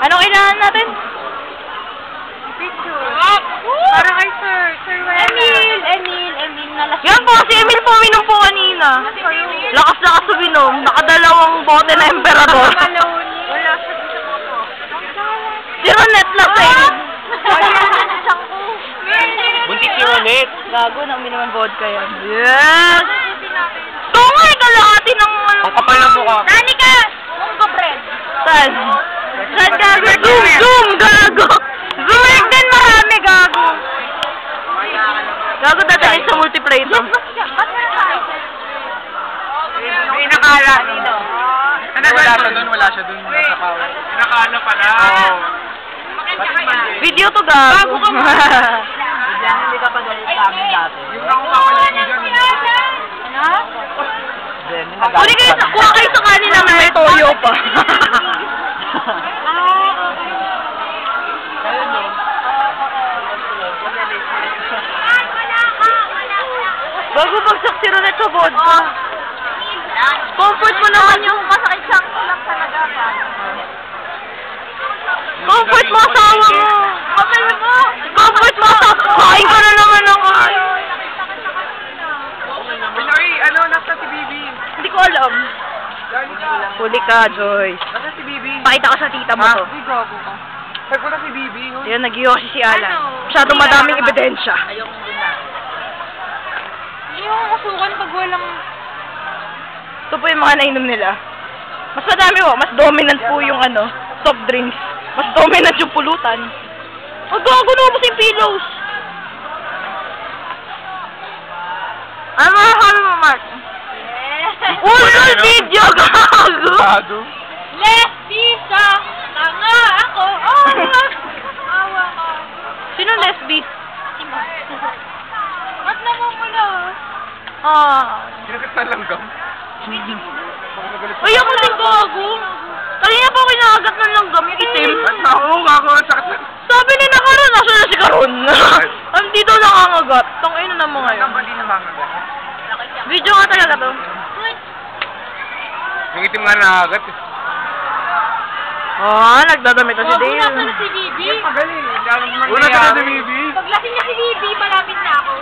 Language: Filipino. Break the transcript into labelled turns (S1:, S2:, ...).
S1: Anong kailangan natin?
S2: Picture. Para kay Sir Wela.
S1: Emil na lasing. Yan po, si Emil po uminom po kanina. Lakas-lakas uminom. Nakadalawang bote na emperador.
S2: Wala siya dito po.
S1: Si Ronette lasing.
S3: Buntis si Ronette.
S1: Gago na uminom ang vodka yan. Yes! Tungay kalahati ng ano.
S3: Ang kapal ng mukha.
S1: Nani ka! Munggo bread. Saan? Saan gago? Zoom! Gago! Zoom din marami gago. Gago dadalhin sa multiplayer.
S2: May nakala dito.
S3: Wala siya dun. Nasa power. Nakala pala. Oo.
S1: Video to gago.
S2: Bago ka mo.
S3: Hindi ka pa galit sa amin dati.
S2: Yung ako papalit mo dyan.
S1: Kunin kayo, kuha kayo sa kanila na may toyo pa. Bago bagsak si Ronette sa vodka. Comfort mo naman yung masakit siyang lang talaga. Comfort mo asawa mo. Comfort mo asawa. Kain ka na naman ng kain.
S2: Pinoy, ano, nasa si Bibi.
S1: Hindi ko alam. Huli ka, Joyce.
S2: Nasa si Bibi.
S1: Pakita ko sa tita mo to.
S2: Uy, gago ka. Sabi ko na si Bibi.
S1: Yan, nag-iyosi si Alan. Masyadong madaming ebidensya.
S2: Yung usukan pag walang...
S1: Ito po yung mga nainom nila. Mas madami po, mas dominant po yung ano, soft drinks. Mas dominant yung pulutan. Gago na mo yung pillows. Ano masasabi mo, Mark? Ulol video, gago! Lesbisa! Tanga ako! Awa ka! Sino lesbi? Ba't namumula?
S3: Sinakit na langgam.
S1: Ay, ako din gago! Kanina po kinakagat ng langgam yung itim.
S3: Oo, gago. Sakit na.
S1: Sabi ni na Karon, nasa na si Karon? Andito nangangagat. Tangay na naman ngayon.
S2: Ang hindi namamagat.
S1: Video nga talaga to.
S3: Yung itim nga nakagat.
S1: Nagdadamit na si Dale.
S2: Nasa na si Bibi? Magaling.
S3: Una ka na si Bibi.
S2: Paglasing niya si Bibi, malapit na ako.